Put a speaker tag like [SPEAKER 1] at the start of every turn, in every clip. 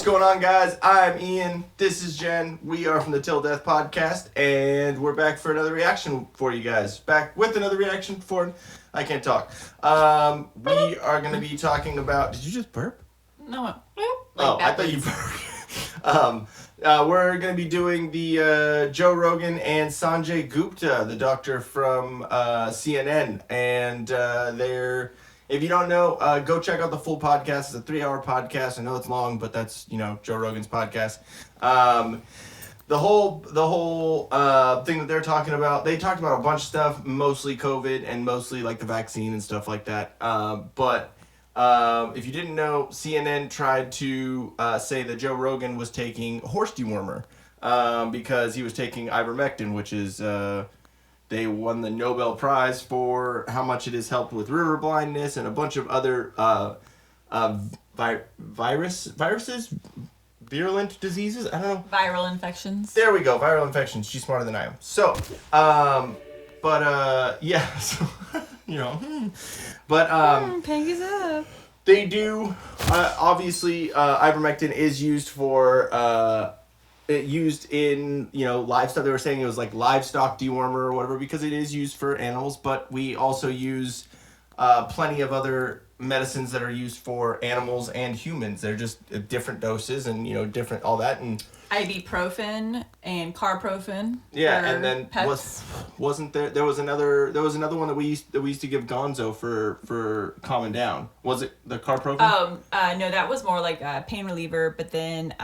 [SPEAKER 1] going on, guys? I'm Ian. This is Jen. We are from the Till Death Podcast, and we're back for another reaction for you guys. Back with another reaction for... I can't talk. We are going to be talking about... Did you just burp?
[SPEAKER 2] No.
[SPEAKER 1] I thought you burped. We're going to be doing the Joe Rogan and Sanjay Gupta, the doctor from CNN, and they're... If you don't know, go check out the full podcast. It's a 3-hour podcast. I know it's long, but that's, Joe Rogan's podcast. The whole thing that they're talking about, they talked about a bunch of stuff, mostly COVID and mostly like the vaccine and stuff like that. But if you didn't know, CNN tried to say that Joe Rogan was taking horse dewormer because he was taking ivermectin, which is... They won the Nobel Prize for how much it has helped with river blindness and a bunch of other viruses, virulent diseases. I don't know.
[SPEAKER 2] Viral infections.
[SPEAKER 1] There we go. Viral infections. She's smarter than I am. So, yeah. So,
[SPEAKER 2] Peggy's up.
[SPEAKER 1] They do. Obviously, ivermectin is used for. Used in, livestock. They were saying it was like livestock dewormer or whatever because it is used for animals, but we also use plenty of other medicines that are used for animals and humans. They're just different doses and, different all that. And
[SPEAKER 2] ibuprofen and carprofen.
[SPEAKER 1] Yeah, and then
[SPEAKER 2] pets.
[SPEAKER 1] wasn't there was another one that we used to give Gonzo for calming down. Was it the carprofen?
[SPEAKER 2] No, that was more like a pain reliever, but then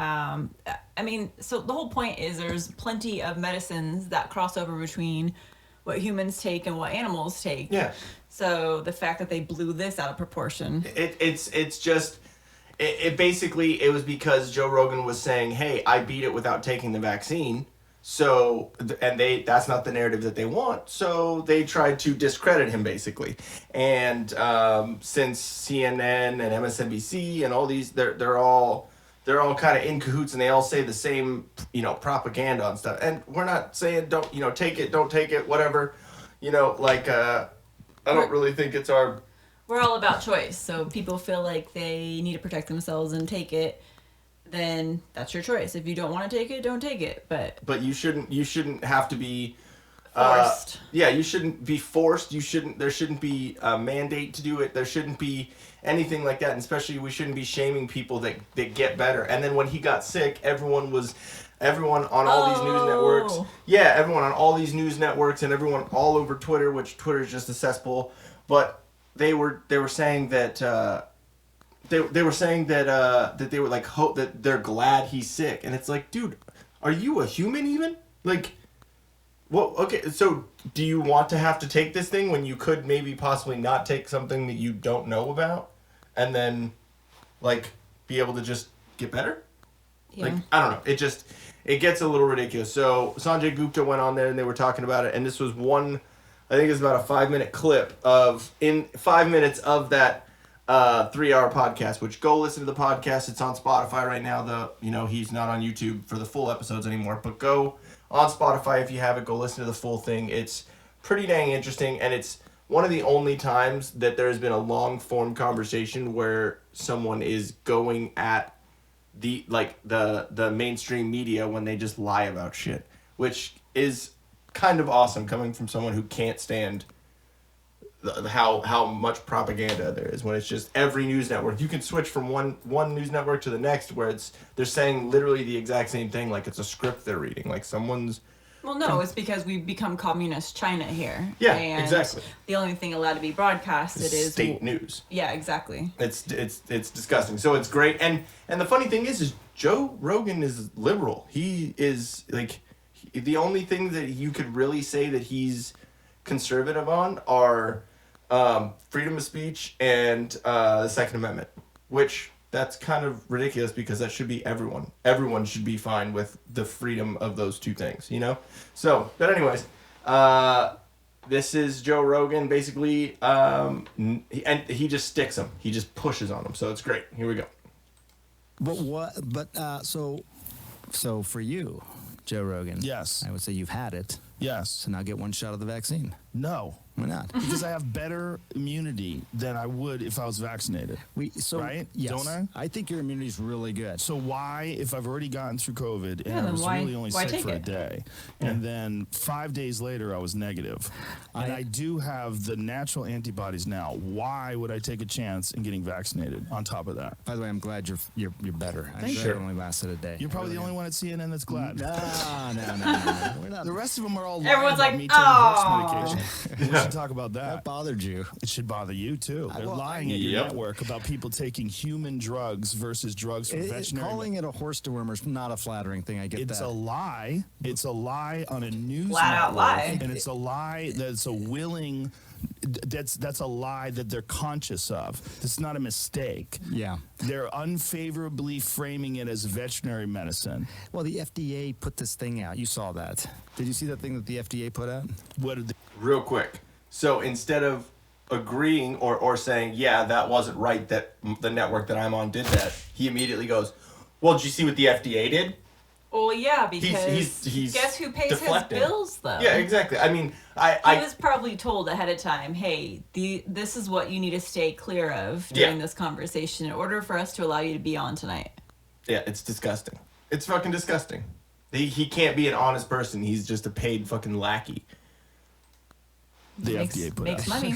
[SPEAKER 2] so the whole point is there's plenty of medicines that cross over between what humans take and what animals take.
[SPEAKER 1] Yeah.
[SPEAKER 2] So the fact that they blew this out of proportion.
[SPEAKER 1] It's just it basically it was because Joe Rogan was saying, "Hey, I beat it without taking the vaccine." So that's not the narrative that they want. So they tried to discredit him basically. And since CNN and MSNBC and all these they're all kind of in cahoots and they all say the same, propaganda and stuff. And we're not saying don't take it, whatever. I don't really think it's our...
[SPEAKER 2] We're all about choice. So people feel like they need to protect themselves and take it, then that's your choice. If you don't want to take it, don't take it. But
[SPEAKER 1] you shouldn't have to be
[SPEAKER 2] forced.
[SPEAKER 1] You shouldn't be forced. There shouldn't be a mandate to do it. There shouldn't be anything like that. And especially we shouldn't be shaming people that get better. And then when he got sick, everyone on all these news networks. Yeah, everyone on all these news networks and everyone all over Twitter, which Twitter is just a cesspool. But they were saying that they were saying that they were like hope that they're glad he's sick. And it's like, dude, are you a human even? Like, well, okay, so do you want to have to take this thing when you could maybe possibly not take something that you don't know about and then like be able to just get better? Yeah. Like, I don't know. It gets a little ridiculous. So Sanjay Gupta went on there and they were talking about it, and this was I think it's about a 5-minute clip in 5 minutes of that 3-hour podcast, which go listen to the podcast. It's on Spotify right now. He's not on YouTube for the full episodes anymore, but go on Spotify if you have it. Go listen to the full thing. It's pretty dang interesting, and it's one of the only times that there's been a long form conversation where someone is going at the mainstream media when they just lie about shit, which is kind of awesome coming from someone who can't stand how much propaganda there is when it's just every news network. You can switch from one news network to the next where they're saying literally the exact same thing, like it's a script they're reading, like someone's...
[SPEAKER 2] Well, no, it's because we've become communist China here.
[SPEAKER 1] Yeah,
[SPEAKER 2] and
[SPEAKER 1] exactly.
[SPEAKER 2] The only thing allowed to be broadcasted is
[SPEAKER 1] state news.
[SPEAKER 2] Yeah, exactly.
[SPEAKER 1] It's disgusting. So it's great, and the funny thing is Joe Rogan is liberal. He is the only thing that you could really say that he's conservative on are freedom of speech and the Second Amendment, which that's kind of ridiculous because that should be everyone. Everyone should be fine with the freedom of those two things, So, but anyways, this is Joe Rogan basically, and he just sticks them. He just pushes on them. So it's great. Here we go.
[SPEAKER 3] So for you, Joe Rogan.
[SPEAKER 4] Yes.
[SPEAKER 3] I would say you've had it.
[SPEAKER 4] Yes.
[SPEAKER 3] So now get one shot of the vaccine.
[SPEAKER 4] No.
[SPEAKER 3] Why not?
[SPEAKER 4] Because I have better immunity than I would if I was vaccinated. Right?
[SPEAKER 3] Yes,
[SPEAKER 4] Don't I?
[SPEAKER 3] I think your immunity is really good.
[SPEAKER 4] So why, if I've already gotten through COVID and
[SPEAKER 2] Yeah,
[SPEAKER 4] I
[SPEAKER 2] then
[SPEAKER 4] was
[SPEAKER 2] why-
[SPEAKER 4] really only
[SPEAKER 2] why
[SPEAKER 4] sick
[SPEAKER 2] take
[SPEAKER 4] for a
[SPEAKER 2] it?
[SPEAKER 4] day, and then 5 days later I was negative, and I do have the natural antibodies now, why would I take a chance in getting vaccinated on top of that?
[SPEAKER 3] By the way, I'm glad you're better. I'm
[SPEAKER 4] Thank
[SPEAKER 3] glad
[SPEAKER 4] you.
[SPEAKER 3] it only lasted a day.
[SPEAKER 4] You're probably the only one at CNN that's glad.
[SPEAKER 3] No. We're not.
[SPEAKER 4] The rest of them are all lying
[SPEAKER 2] Everyone's
[SPEAKER 4] about
[SPEAKER 2] like,
[SPEAKER 4] me taking
[SPEAKER 2] "Oh."
[SPEAKER 4] horse medication. We should talk about that.
[SPEAKER 3] That bothered you.
[SPEAKER 4] It should bother you too. They're
[SPEAKER 3] well,
[SPEAKER 4] lying at your
[SPEAKER 1] Yep.
[SPEAKER 4] network about people taking human drugs versus drugs for veterinary.
[SPEAKER 3] Calling it a horse dewormer is not a flattering thing. I get
[SPEAKER 4] It's
[SPEAKER 3] that.
[SPEAKER 4] a lie. It's a lie on a news
[SPEAKER 2] Flat out
[SPEAKER 4] network,
[SPEAKER 2] lie.
[SPEAKER 4] and it's a lie that's a willing. That's a lie that they're conscious of. It's not a mistake.
[SPEAKER 3] Yeah.
[SPEAKER 4] They're unfavorably framing it as veterinary medicine.
[SPEAKER 3] Well, the FDA put this thing out. You saw that. Did you see that thing that the FDA put out?
[SPEAKER 4] What did they,
[SPEAKER 1] Real quick. So instead of agreeing or saying, yeah, that wasn't right that the network that I'm on did that, he immediately goes, well, did you see what the FDA did?
[SPEAKER 2] Well, yeah, because
[SPEAKER 1] he's
[SPEAKER 2] guess who pays
[SPEAKER 1] deflecting.
[SPEAKER 2] his bills, though?
[SPEAKER 1] Yeah, exactly. I mean,
[SPEAKER 2] He
[SPEAKER 1] I
[SPEAKER 2] was probably told ahead of time, hey, this is what you need to stay clear of during
[SPEAKER 1] Yeah.
[SPEAKER 2] this conversation in order for us to allow you to be on tonight.
[SPEAKER 1] yeah, it's disgusting. It's fucking disgusting. He can't be an honest person. He's just a paid fucking lackey.
[SPEAKER 4] the
[SPEAKER 2] makes,
[SPEAKER 4] FDA put
[SPEAKER 2] makes
[SPEAKER 4] out?
[SPEAKER 2] money.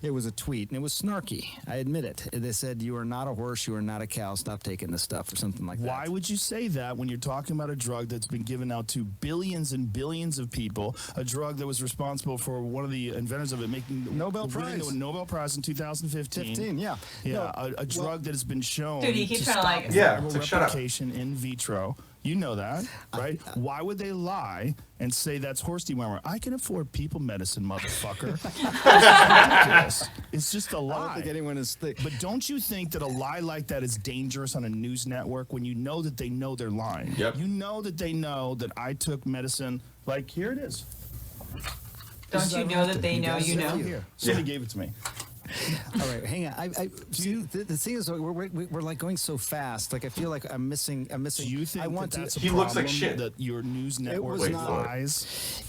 [SPEAKER 3] It was a tweet, and it was snarky. I admit it. They said, you are not a horse, you are not a cow, stop taking this stuff, or something like
[SPEAKER 4] Why
[SPEAKER 3] that.
[SPEAKER 4] would you say that when you're talking about a drug that's been given out to billions and billions of people, a drug that was responsible for one of the inventors of it making
[SPEAKER 3] Nobel
[SPEAKER 4] winning
[SPEAKER 3] Prize.
[SPEAKER 4] the Nobel Prize in 2015?
[SPEAKER 3] 15, yeah.
[SPEAKER 4] Yeah,
[SPEAKER 3] No,
[SPEAKER 4] a drug that has been shown
[SPEAKER 2] Dude, you keep
[SPEAKER 4] to
[SPEAKER 2] trying to,
[SPEAKER 4] stop
[SPEAKER 2] like-
[SPEAKER 1] Yeah,
[SPEAKER 4] viral
[SPEAKER 1] it's like, shut up.
[SPEAKER 4] replication in vitro. You know that, right? Why would they lie and say that's horse dewormer? I can afford people medicine, motherfucker. It's ridiculous. It's just a
[SPEAKER 3] I don't
[SPEAKER 4] lie.
[SPEAKER 3] think anyone is thick.
[SPEAKER 4] But don't you think that a lie like that is dangerous on a news network when you know that they know they're lying?
[SPEAKER 1] Yep.
[SPEAKER 4] You know that they know that I took medicine. Like, here it is.
[SPEAKER 2] Don't
[SPEAKER 4] This is
[SPEAKER 2] you know that they know
[SPEAKER 4] guys
[SPEAKER 2] you
[SPEAKER 4] sit
[SPEAKER 2] know?
[SPEAKER 4] Here. Somebody gave it to me.
[SPEAKER 3] All right, hang on. I see, the thing is, we're like going so fast. Like I feel like I'm missing.
[SPEAKER 4] Do you think
[SPEAKER 3] I want
[SPEAKER 4] that's
[SPEAKER 3] to.
[SPEAKER 4] a
[SPEAKER 1] He
[SPEAKER 4] problem
[SPEAKER 1] looks like shit.
[SPEAKER 4] that your news network
[SPEAKER 3] was not-
[SPEAKER 4] lies?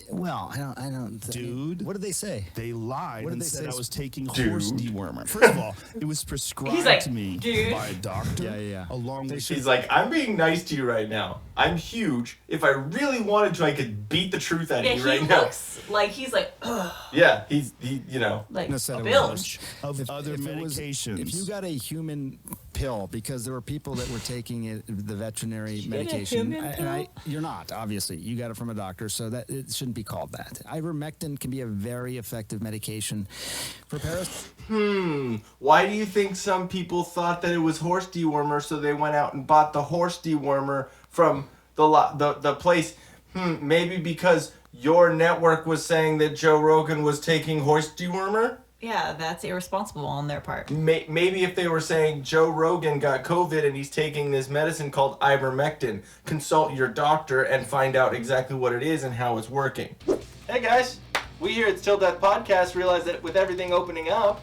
[SPEAKER 3] Well, I don't.
[SPEAKER 4] Dude.
[SPEAKER 3] What did they say?
[SPEAKER 4] They lied
[SPEAKER 3] What did
[SPEAKER 4] and
[SPEAKER 3] they
[SPEAKER 4] said
[SPEAKER 3] say?
[SPEAKER 4] I was taking
[SPEAKER 1] Dude.
[SPEAKER 4] horse dewormer. First of all, it was prescribed
[SPEAKER 2] like,
[SPEAKER 4] to me
[SPEAKER 2] dude.
[SPEAKER 4] by a doctor.
[SPEAKER 3] Yeah.
[SPEAKER 4] Along with
[SPEAKER 1] He's like, I'm being nice to you right now. I'm huge. If I really wanted to, I could beat the truth out
[SPEAKER 2] Yeah,
[SPEAKER 1] of you
[SPEAKER 2] he
[SPEAKER 1] right now.
[SPEAKER 2] looks like he's like, ugh,
[SPEAKER 1] Yeah, he, you know.
[SPEAKER 2] like
[SPEAKER 3] No, said
[SPEAKER 2] a
[SPEAKER 3] it was
[SPEAKER 2] bilge.
[SPEAKER 4] of other
[SPEAKER 3] it was-
[SPEAKER 4] medications.
[SPEAKER 3] if you got a human pill, because there were people that were taking it, the veterinary
[SPEAKER 2] get a
[SPEAKER 3] medication,
[SPEAKER 2] human
[SPEAKER 3] and
[SPEAKER 2] pill?
[SPEAKER 3] you're not, obviously. You got it from a doctor, so that it shouldn't be called that. Ivermectin can be a very effective medication for
[SPEAKER 1] Why do you think some people thought that it was horse dewormer, so they went out and bought the horse dewormer from the place? Maybe because your network was saying that Joe Rogan was taking horse dewormer?
[SPEAKER 2] Yeah, that's irresponsible on their part.
[SPEAKER 1] Maybe if they were saying Joe Rogan got COVID and he's taking this medicine called ivermectin, consult your doctor and find out exactly what it is and how it's working. Hey guys, we here at the Till Death Podcast realize that with everything opening up,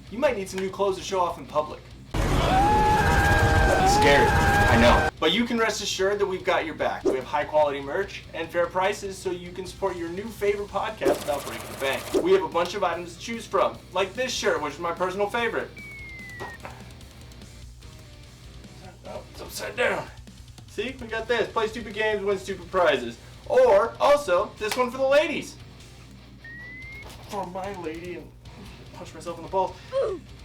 [SPEAKER 1] you might need some new clothes to show off in public. It's scary, I know. But you can rest assured that we've got your back. We have high quality merch and fair prices so you can support your new favorite podcast without breaking the bank. We have a bunch of items to choose from, like this shirt, which is my personal favorite. Oh, it's upside down. See, we got this. Play stupid games, win stupid prizes. Or, also, this one for the ladies. For my lady, and punch myself in the balls.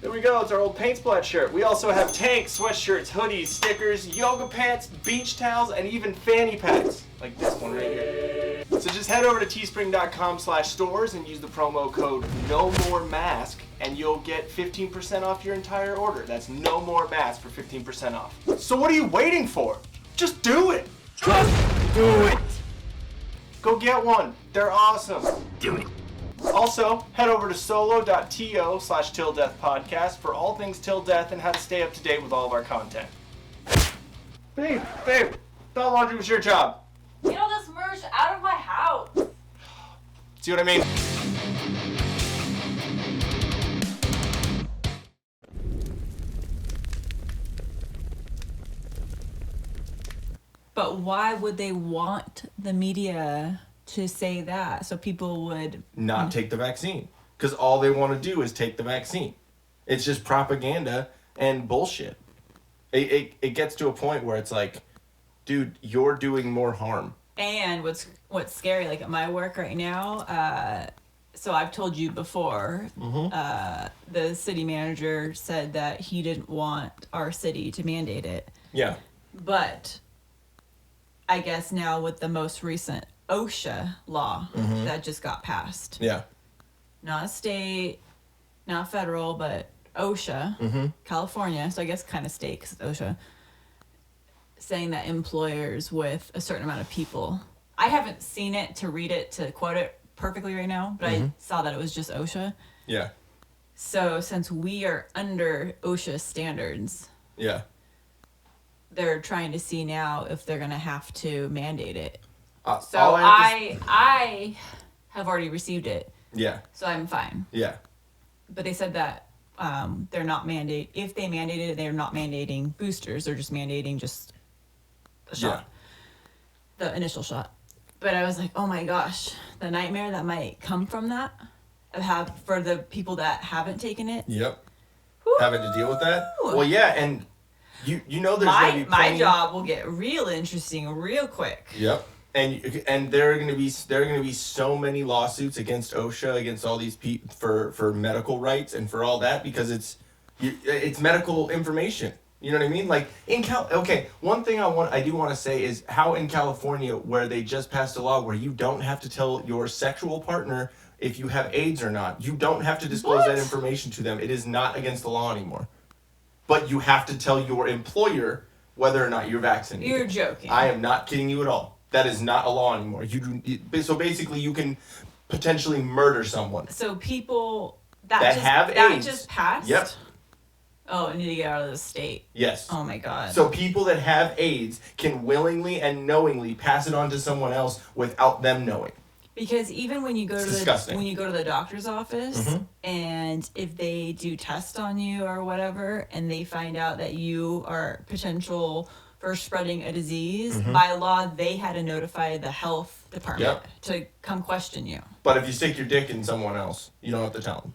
[SPEAKER 1] There we go, it's our old paint splat shirt. We also have tanks, sweatshirts, hoodies, stickers, yoga pants, beach towels, and even fanny packs. Like this one right here. So just head over to teespring.com/stores and use the promo code NOMOREMASK and you'll get 15% off your entire order. That's no more mask for 15% off. So what are you waiting for? Just do it! Just do it! Go get one. They're awesome. Do it. Also, head over to solo.to/tildeathpodcast for all things till death and how to stay up to date with all of our content. Babe, thought laundry was your job.
[SPEAKER 2] Get all this merch out of my house.
[SPEAKER 1] See what I mean?
[SPEAKER 2] But why would they want the media to say that so people would
[SPEAKER 1] not take the vaccine, because all they want to do is take the vaccine. It's just propaganda and bullshit. It gets to a point where it's like, dude, you're doing more harm.
[SPEAKER 2] And what's scary, like at my work right now, so I've told you before, the city manager said that he didn't want our city to mandate it.
[SPEAKER 1] Yeah.
[SPEAKER 2] But I guess now with the most recent OSHA law that just got passed,
[SPEAKER 1] Yeah.
[SPEAKER 2] not state, not federal, but OSHA, California, so I guess kind of state because it's OSHA, saying that employers with a certain amount of people, I haven't seen it to read it to quote it perfectly right now, but I saw that it was just OSHA.
[SPEAKER 1] Yeah.
[SPEAKER 2] So since we are under OSHA standards,
[SPEAKER 1] Yeah.
[SPEAKER 2] they're trying to see now if they're going to have to mandate it. So
[SPEAKER 1] all I
[SPEAKER 2] I have already received it,
[SPEAKER 1] Yeah.
[SPEAKER 2] so I'm fine.
[SPEAKER 1] Yeah.
[SPEAKER 2] But they said that they're not if they mandated it, they're not mandating boosters. They're just mandating just the shot, the initial shot. But I was like, oh my gosh, the nightmare that might come from that, for the people that haven't taken it.
[SPEAKER 1] Yep.
[SPEAKER 2] Woo!
[SPEAKER 1] Having to deal with that. Well, yeah, and you know there's gonna be
[SPEAKER 2] my
[SPEAKER 1] plenty...
[SPEAKER 2] job will get real interesting real quick.
[SPEAKER 1] Yep. And there are gonna be so many lawsuits against OSHA, against all these people for medical rights and for all that, because it's medical information. You know what I mean? Like one thing I do want to say is how in California, where they just passed a law where you don't have to tell your sexual partner if you have AIDS or not. You don't have to disclose that information to them. It is not against the law anymore. But you have to tell your employer whether or not you're vaccinated.
[SPEAKER 2] You're joking.
[SPEAKER 1] I am not kidding you at all. That is not a law anymore. So basically, you can potentially murder someone.
[SPEAKER 2] So people
[SPEAKER 1] that have AIDS.
[SPEAKER 2] That just passed?
[SPEAKER 1] Yep.
[SPEAKER 2] Oh, I need to get out of the state.
[SPEAKER 1] Yes.
[SPEAKER 2] Oh my God.
[SPEAKER 1] So people that have AIDS can willingly and knowingly pass it on to someone else without them knowing.
[SPEAKER 2] Because even when you go to the doctor's office and if they do tests on you or whatever and they find out that you are potential for spreading a disease, by law they had to notify the health department to come question you.
[SPEAKER 1] But if you stick your dick in someone else, you don't have to tell them.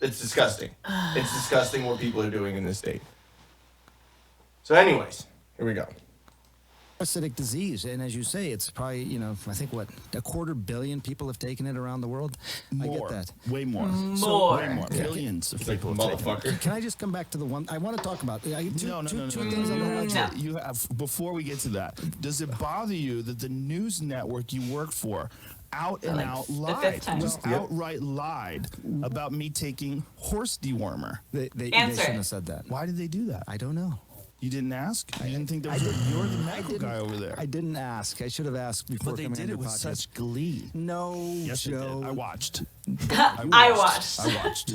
[SPEAKER 1] It's disgusting. It's disgusting what people are doing in this state. So anyways, here we go.
[SPEAKER 3] Parasitic disease, and as you say, it's probably, I think what, 250 million people have taken it around the world.
[SPEAKER 4] More.
[SPEAKER 3] I get that.
[SPEAKER 4] Way more.
[SPEAKER 2] More.
[SPEAKER 4] Way more. Billions of people have taken it.
[SPEAKER 1] Motherfucker.
[SPEAKER 3] Can I just come back to the one I want to talk about?
[SPEAKER 4] No. You have, before we get to that, does it bother you that the news network you work for out lied, just outright lied about me taking horse dewormer?
[SPEAKER 3] They shouldn't have said that.
[SPEAKER 4] Why did they do that?
[SPEAKER 3] I don't know.
[SPEAKER 4] You didn't ask? You didn't think there was you're the medical guy over there.
[SPEAKER 3] I didn't ask. I should have asked before coming on your podcast.
[SPEAKER 4] But they did it with such glee.
[SPEAKER 3] No,
[SPEAKER 4] yes,
[SPEAKER 3] Joe.
[SPEAKER 4] they did. I watched.
[SPEAKER 2] I watched.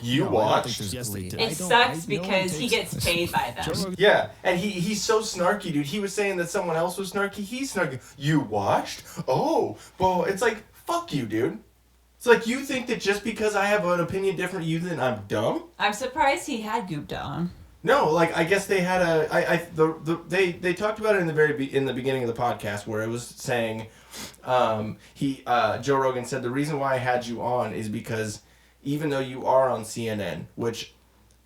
[SPEAKER 1] You watched?
[SPEAKER 4] Yes, they did.
[SPEAKER 2] It sucks because he gets paid by them.
[SPEAKER 1] Yeah, and he's so snarky, dude. He was saying that someone else was snarky. He's snarky. You watched? Oh, well, it's like, fuck you, dude. It's like, you think that just because I have an opinion different to you, then I'm dumb? I'm
[SPEAKER 2] surprised he had Gupta on.
[SPEAKER 1] No, like, I guess they had they talked about it in the beginning of the podcast where it was saying, Joe Rogan said the reason why I had you on is because even though you are on CNN, which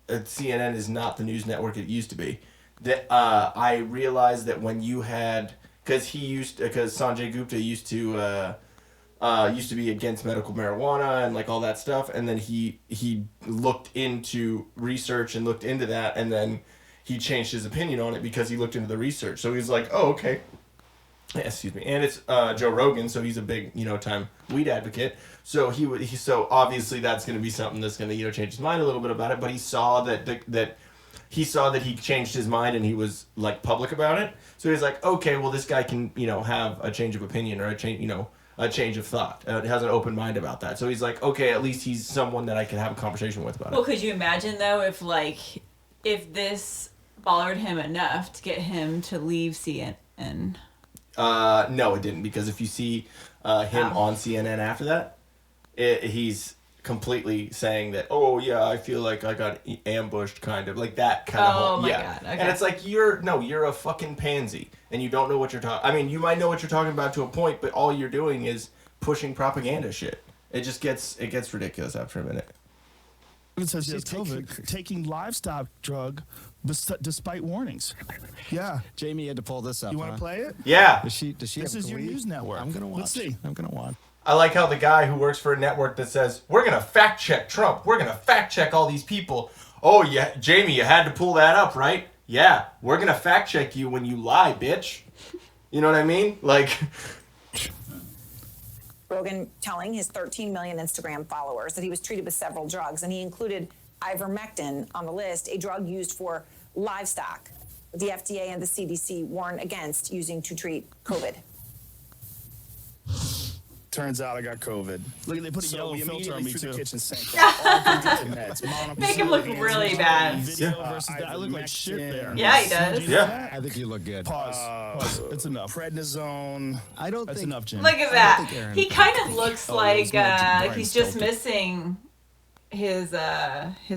[SPEAKER 1] CNN is not the news network it used to be, that I realized that when you had, because Sanjay Gupta used to be against medical marijuana and like all that stuff, and then he looked into research and looked into that, and then he changed his opinion on it because he looked into the research. So he's like, oh, okay. Excuse me. And it's Joe Rogan, so he's a big time weed advocate. So so obviously that's going to be something that's going to change his mind a little bit about it. But he saw that he changed his mind and he was like public about it. So he's like, okay, well this guy can have a change of opinion or a change of thought. Has an open mind about that. So he's like, okay, at least he's someone that I can have a conversation with about it.
[SPEAKER 2] Well, could you imagine though if this bothered him enough to get him to leave CNN? No,
[SPEAKER 1] it didn't, because if you see him on CNN after that, he's completely saying that, oh yeah, I feel like I got ambushed, kind of like that kind of
[SPEAKER 2] Oh
[SPEAKER 1] whole,
[SPEAKER 2] my
[SPEAKER 1] yeah.
[SPEAKER 2] God, okay.
[SPEAKER 1] And it's like you're a fucking pansy and you don't know what you're talking. I mean, you might know what you're talking about to a point, but all you're doing is pushing propaganda shit. It gets ridiculous after a minute.
[SPEAKER 4] It says he has COVID, taking livestock drug despite warnings. Yeah.
[SPEAKER 3] Jamie had to pull this up.
[SPEAKER 4] You want to play it?
[SPEAKER 1] Yeah.
[SPEAKER 3] Does she
[SPEAKER 4] This
[SPEAKER 3] have
[SPEAKER 4] is your
[SPEAKER 3] Glee?
[SPEAKER 4] news network.
[SPEAKER 3] I'm gonna watch.
[SPEAKER 4] Let's see.
[SPEAKER 3] I'm gonna watch.
[SPEAKER 1] I like how the guy who works for a network that says, we're going to fact check Trump. We're going to fact check all these people. Oh, yeah, Jamie, you had to pull that up, right? Yeah, we're going to fact check you when you lie, bitch. You know what I mean? Like...
[SPEAKER 5] Rogan telling his 13 million Instagram followers that he was treated with several drugs, and he included ivermectin on the list, a drug used for livestock. The FDA and the CDC warn against using to treat COVID.
[SPEAKER 4] Turns out I got COVID. Look, they put a yellow filter on me too. The kitchen sink.
[SPEAKER 2] Make him look really bad.
[SPEAKER 4] I look like shit there.
[SPEAKER 2] Yeah, he does.
[SPEAKER 1] Yeah.
[SPEAKER 3] I think you look good.
[SPEAKER 4] Pause. It's enough. Prednisone.
[SPEAKER 3] I don't
[SPEAKER 4] That's
[SPEAKER 3] think
[SPEAKER 4] enough, Jim.
[SPEAKER 2] Look at that.
[SPEAKER 3] Aaron-
[SPEAKER 2] He kind of looks like
[SPEAKER 4] Brian
[SPEAKER 2] he's just
[SPEAKER 4] Stelter.
[SPEAKER 2] missing his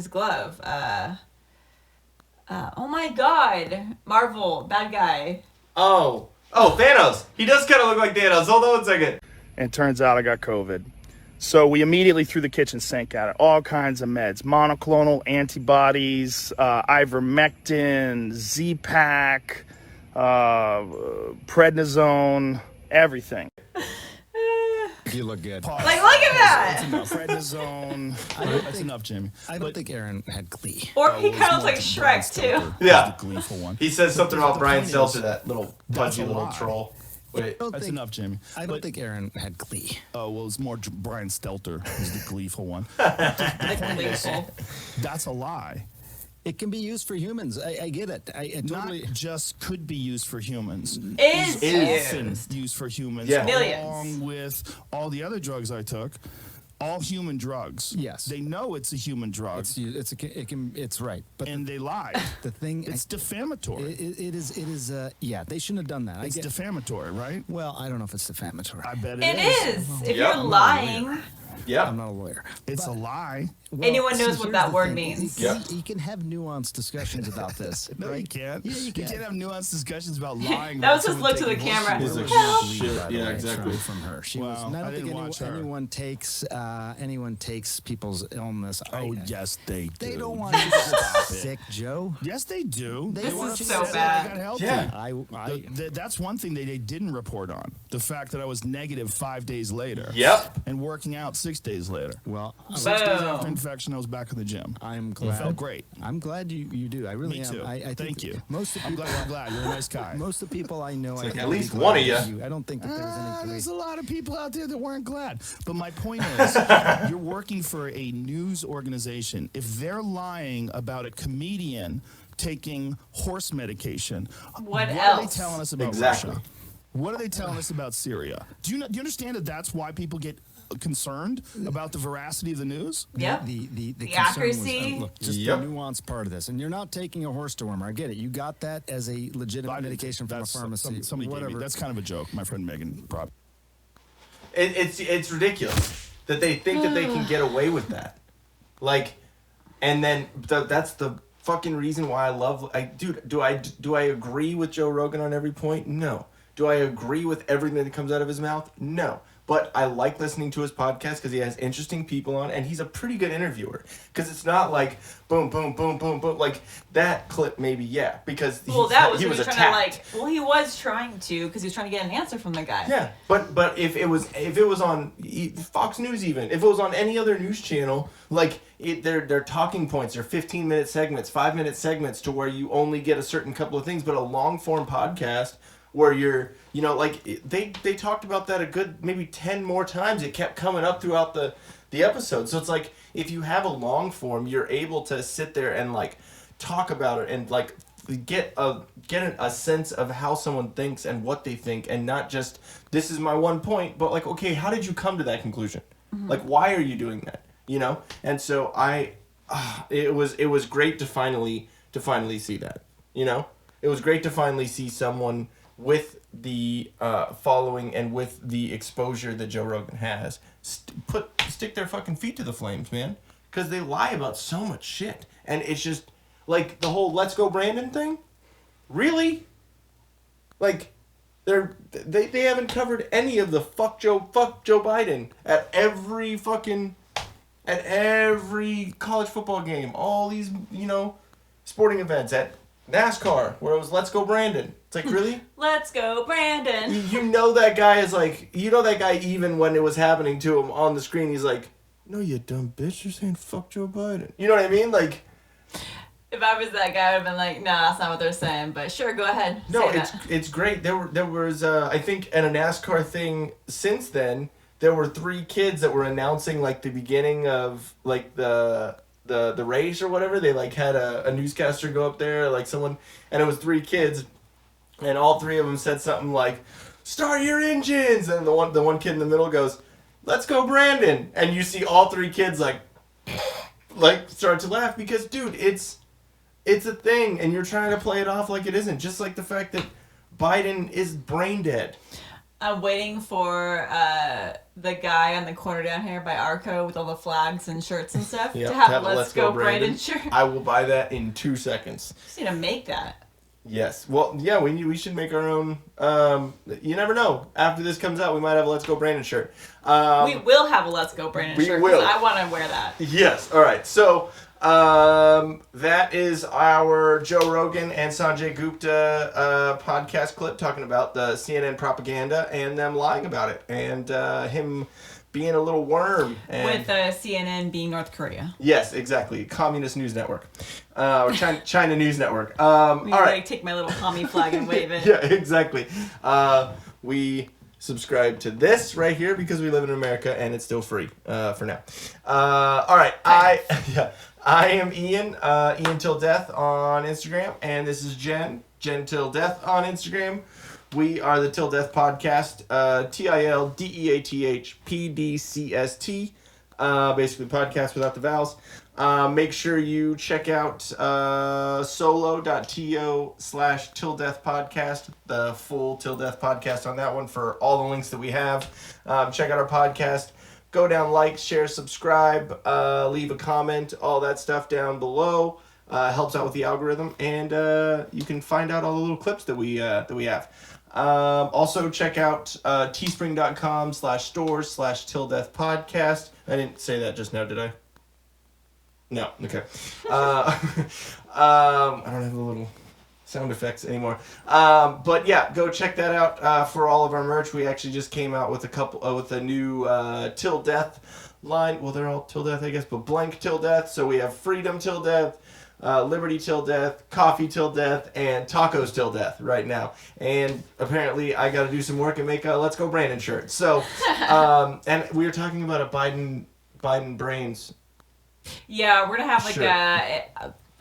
[SPEAKER 2] glove. Oh my God, Marvel bad guy.
[SPEAKER 1] Oh, Thanos. He does kind of look like Thanos. Hold on 1 second.
[SPEAKER 4] And turns out I got COVID. So we immediately threw the kitchen sink at it. All kinds of meds. Monoclonal antibodies, ivermectin, Z-Pak, prednisone, everything.
[SPEAKER 3] you look good.
[SPEAKER 4] Pause.
[SPEAKER 2] Like, look at that.
[SPEAKER 4] That's enough. Prednisone. That's enough, Jimmy.
[SPEAKER 3] I don't think Aaron had Glee.
[SPEAKER 2] Or he kind of looks like Shrek too.
[SPEAKER 1] Yeah.
[SPEAKER 4] The gleeful one.
[SPEAKER 1] He says something about Brian
[SPEAKER 4] point is,
[SPEAKER 1] Stelter, that little
[SPEAKER 4] that's
[SPEAKER 1] pudgy
[SPEAKER 4] a
[SPEAKER 1] little
[SPEAKER 4] lie.
[SPEAKER 1] troll. Wait.
[SPEAKER 4] That's enough, Jimmy.
[SPEAKER 3] I don't think Aaron had Glee.
[SPEAKER 4] Oh, well, it's more Brian Stelter who's the gleeful one.
[SPEAKER 2] Gleeful.
[SPEAKER 4] That's a lie.
[SPEAKER 3] It can be used for humans. I get it. I totally.
[SPEAKER 4] Not just could be used for humans.
[SPEAKER 2] Is
[SPEAKER 4] Often
[SPEAKER 2] used.
[SPEAKER 4] used for humans.
[SPEAKER 1] Yeah.
[SPEAKER 2] Millions.
[SPEAKER 4] Along with all the other drugs I took. All human drugs.
[SPEAKER 3] Yes.
[SPEAKER 4] They know it's a human drug.
[SPEAKER 3] It's right. But
[SPEAKER 4] and they lied.
[SPEAKER 3] the thing,
[SPEAKER 4] It's defamatory.
[SPEAKER 3] it is. Yeah, they shouldn't have done that.
[SPEAKER 4] It's defamatory, right?
[SPEAKER 3] Well, I don't know if it's defamatory.
[SPEAKER 4] I bet
[SPEAKER 2] It is. If
[SPEAKER 1] Yep.
[SPEAKER 2] you're lying,
[SPEAKER 1] Yeah.
[SPEAKER 3] I'm not a lawyer.
[SPEAKER 4] It's a lie.
[SPEAKER 3] Well,
[SPEAKER 2] anyone knows
[SPEAKER 3] see,
[SPEAKER 2] what
[SPEAKER 3] here's
[SPEAKER 2] that
[SPEAKER 3] the
[SPEAKER 2] word
[SPEAKER 3] thing.
[SPEAKER 2] means.
[SPEAKER 1] Yeah.
[SPEAKER 3] You can have nuanced discussions about this.
[SPEAKER 4] No,
[SPEAKER 3] right?
[SPEAKER 4] you can't.
[SPEAKER 3] Yeah, you can.
[SPEAKER 4] can't have nuanced discussions about lying.
[SPEAKER 2] That
[SPEAKER 4] about
[SPEAKER 2] was his
[SPEAKER 4] someone
[SPEAKER 2] look to the
[SPEAKER 4] taking
[SPEAKER 2] camera.
[SPEAKER 4] horse
[SPEAKER 1] He's
[SPEAKER 4] shit.
[SPEAKER 1] like,
[SPEAKER 2] Help.
[SPEAKER 1] shit.
[SPEAKER 3] By the
[SPEAKER 1] Yeah,
[SPEAKER 3] way,
[SPEAKER 1] exactly.
[SPEAKER 3] from her. She
[SPEAKER 4] Wow.
[SPEAKER 3] was. And I
[SPEAKER 4] I
[SPEAKER 3] don't
[SPEAKER 4] didn't
[SPEAKER 3] think
[SPEAKER 4] watch her.
[SPEAKER 3] anyone takes people's illness.
[SPEAKER 4] Oh, yes, they do.
[SPEAKER 3] They don't want you to get sick, Joe.
[SPEAKER 4] Yes, they do.
[SPEAKER 3] This
[SPEAKER 4] They
[SPEAKER 3] is
[SPEAKER 4] want
[SPEAKER 2] so
[SPEAKER 4] you to say that
[SPEAKER 2] bad.
[SPEAKER 4] I got healthy.
[SPEAKER 1] Yeah.
[SPEAKER 4] That's one thing they didn't report on. The fact that I was negative 5 days later.
[SPEAKER 1] Yep.
[SPEAKER 4] And working out 6 days later.
[SPEAKER 3] Well,
[SPEAKER 4] 6 days after
[SPEAKER 2] Boom.
[SPEAKER 4] infection, I was back in the gym.
[SPEAKER 3] I'm
[SPEAKER 4] It
[SPEAKER 3] glad.
[SPEAKER 4] felt great.
[SPEAKER 3] I'm glad you do. I really
[SPEAKER 4] Me
[SPEAKER 3] am.
[SPEAKER 4] too.
[SPEAKER 3] I think
[SPEAKER 4] Thank you.
[SPEAKER 3] Most of
[SPEAKER 4] I'm
[SPEAKER 3] people,
[SPEAKER 4] glad. You're a nice guy.
[SPEAKER 3] most of the people I know, I
[SPEAKER 1] like
[SPEAKER 3] think
[SPEAKER 1] at
[SPEAKER 3] would be
[SPEAKER 1] least
[SPEAKER 3] glad
[SPEAKER 1] one of
[SPEAKER 3] that
[SPEAKER 1] ya.
[SPEAKER 3] I don't think that there was any
[SPEAKER 4] There's
[SPEAKER 3] Glee.
[SPEAKER 4] a lot of people out there that weren't glad. But my point is, you're working for a news organization. If they're lying about a comedian taking horse medication,
[SPEAKER 2] What
[SPEAKER 4] are they
[SPEAKER 2] else?
[SPEAKER 4] telling us about
[SPEAKER 1] Exactly.
[SPEAKER 4] Russia? What are they telling us about Syria? Do you understand that that's why people get concerned about the veracity of the news?
[SPEAKER 2] Yep.
[SPEAKER 3] The concern
[SPEAKER 2] accuracy.
[SPEAKER 3] Was, look, just
[SPEAKER 1] Yep.
[SPEAKER 3] the nuanced part of this, and you're not taking a horse dewormer. I get it. You got that as a legitimate medication from a
[SPEAKER 4] That's-
[SPEAKER 3] pharmacy.
[SPEAKER 4] Somebody gave
[SPEAKER 3] whatever.
[SPEAKER 4] me. That's kind of a joke. My friend Megan probably.
[SPEAKER 1] It's ridiculous that they think that they can get away with that. Like, and then that's the fucking reason why I love. Dude, do I agree with Joe Rogan on every point? No. Do I agree with everything that comes out of his mouth? No. But I like listening to his podcast because he has interesting people on, and he's a pretty good interviewer. Because it's not like boom, boom, boom, boom, boom, like that clip. Maybe because
[SPEAKER 2] Well, that was
[SPEAKER 1] he
[SPEAKER 2] when
[SPEAKER 1] was
[SPEAKER 2] he was
[SPEAKER 1] attacked.
[SPEAKER 2] trying to he was trying to because he was trying to get an answer from the guy.
[SPEAKER 1] Yeah, but if it was on Fox News, even if it was on any other news channel, like their talking points are 15-minute segments, 5-minute segments, to where you only get a certain couple of things. But a long form podcast where you're, they talked about that a good maybe 10 more times. It kept coming up throughout the episode. So it's like if you have a long form, you're able to sit there and like talk about it and like get a sense of how someone thinks and what they think, and not just this is my one point, but like, okay, how did you come to that conclusion? Mm-hmm. Like, why are you doing that? And so it was great to finally see that. It was great to finally see someone with the following and with the exposure that Joe Rogan has, stick their fucking feet to the flames, man. Because they lie about so much shit. And it's just, like, the whole Let's Go Brandon thing? Really? Like, they haven't covered any of the fuck Joe Biden at every college football game. All these, sporting events, at NASCAR, where it was Let's Go Brandon. It's like, really?
[SPEAKER 2] Let's go, Brandon.
[SPEAKER 1] You know that guy is like, even when it was happening to him on the screen, he's like, no, you dumb bitch, you're saying fuck Joe Biden. You know what I mean? Like,
[SPEAKER 2] if I was that guy, I would have been like, nah, that's not what they're saying. But sure, go ahead.
[SPEAKER 1] No, it's great. There was I think at a NASCAR thing since then, there were 3 kids that were announcing like the beginning of like the race or whatever. They like had a newscaster go up there, like someone, and it was 3 kids, and all 3 of them said something like, "Start your engines," and the one kid in the middle goes, "Let's go, Brandon," and you see all 3 kids like start to laugh because, dude, it's a thing, and you're trying to play it off like it isn't. Just like the fact that Biden is brain dead.
[SPEAKER 2] I'm waiting for the guy on the corner down here by Arco with all the flags and shirts and stuff to have a Let's Go Brandon shirt.
[SPEAKER 1] I will buy that in 2 seconds.
[SPEAKER 2] Just need to make that.
[SPEAKER 1] Yes. Well, yeah, we should make our own. You never know. After this comes out, we might have a Let's Go Brandon shirt.
[SPEAKER 2] We will have a Let's Go Brandon shirt.
[SPEAKER 1] Will.
[SPEAKER 2] I want to wear that.
[SPEAKER 1] Yes. All right. So that is our Joe Rogan and Sanjay Gupta podcast clip talking about the CNN propaganda and them lying about it, and him being a little worm. And
[SPEAKER 2] with CNN being North Korea.
[SPEAKER 1] Yes, exactly. Communist News Network. Or China News Network.
[SPEAKER 2] All right. Take my little commie flag and wave it.
[SPEAKER 1] Yeah, exactly. We subscribe to this right here because we live in America and it's still free for now. All right. I am Ian, Ian Till Death on Instagram, and this is Jen Till Death on Instagram. We are the Till Death Podcast, TILDEATHPDCST, basically podcast without the vowels. Make sure you check out solo.to/tilldeathpodcast, the full Till Death Podcast on that one for all the links that we have. Check out our podcast. Go down, like, share, subscribe, leave a comment, all that stuff down below. Helps out with the algorithm, and you can find out all the little clips that we have. Also check out teespring.com/stores/tilldeathpodcast. I didn't say that just now, did I? No. Okay. I don't have the little sound effects anymore. But yeah, go check that out for all of our merch. We actually just came out with with a new Till Death line. Well, they're all Till Death, I guess, but blank Till Death. So we have Freedom Till Death, Liberty Till Death, Coffee Till Death, and Tacos Till Death right now. And apparently I got to do some work and make a Let's Go Brandon shirt. So, and we were talking about a Biden brains.
[SPEAKER 2] Yeah, we're going to have like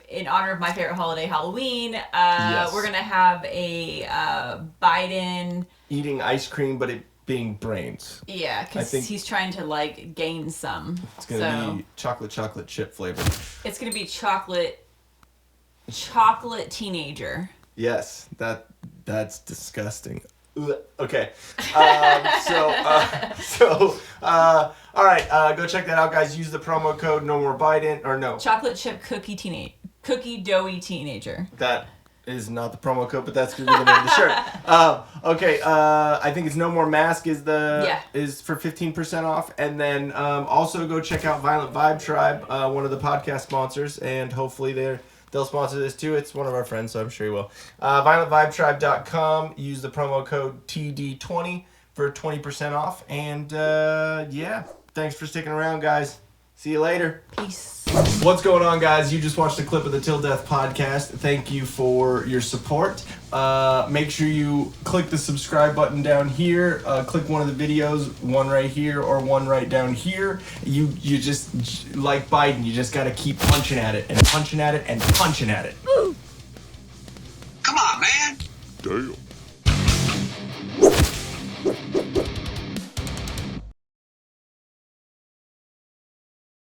[SPEAKER 2] in honor of my favorite holiday, Halloween, yes. We're going to have a Biden
[SPEAKER 1] eating ice cream, but it being brains.
[SPEAKER 2] Yeah, because he's trying to like gain some.
[SPEAKER 1] It's going to be chocolate chip flavor.
[SPEAKER 2] It's going to be chocolate teenager.
[SPEAKER 1] Yes, that's disgusting. Okay. All right, go check that out, guys. Use the promo code No More Biden, or no.
[SPEAKER 2] Chocolate chip cookie doughy teenager.
[SPEAKER 1] That is not the promo code, but that's gonna be the name of the shirt. Okay. I think it's No More Mask is for 15% off, and then also go check out Violent Vibe Tribe, one of the podcast sponsors, and hopefully they'll sponsor this too. It's one of our friends, so I'm sure he will. ViolentVibeTribe.com. Use the promo code TD20 for 20% off. And thanks for sticking around, guys. See you later.
[SPEAKER 2] Peace.
[SPEAKER 1] What's going on, guys? You just watched a clip of the Till Death Podcast. Thank you for your support. Make sure you click the subscribe button down here. Click one of the videos, one right here or one right down here. You just, like Biden, you just got to keep punching at it and punching at it and punching at it.
[SPEAKER 6] Come on, man.
[SPEAKER 4] Damn.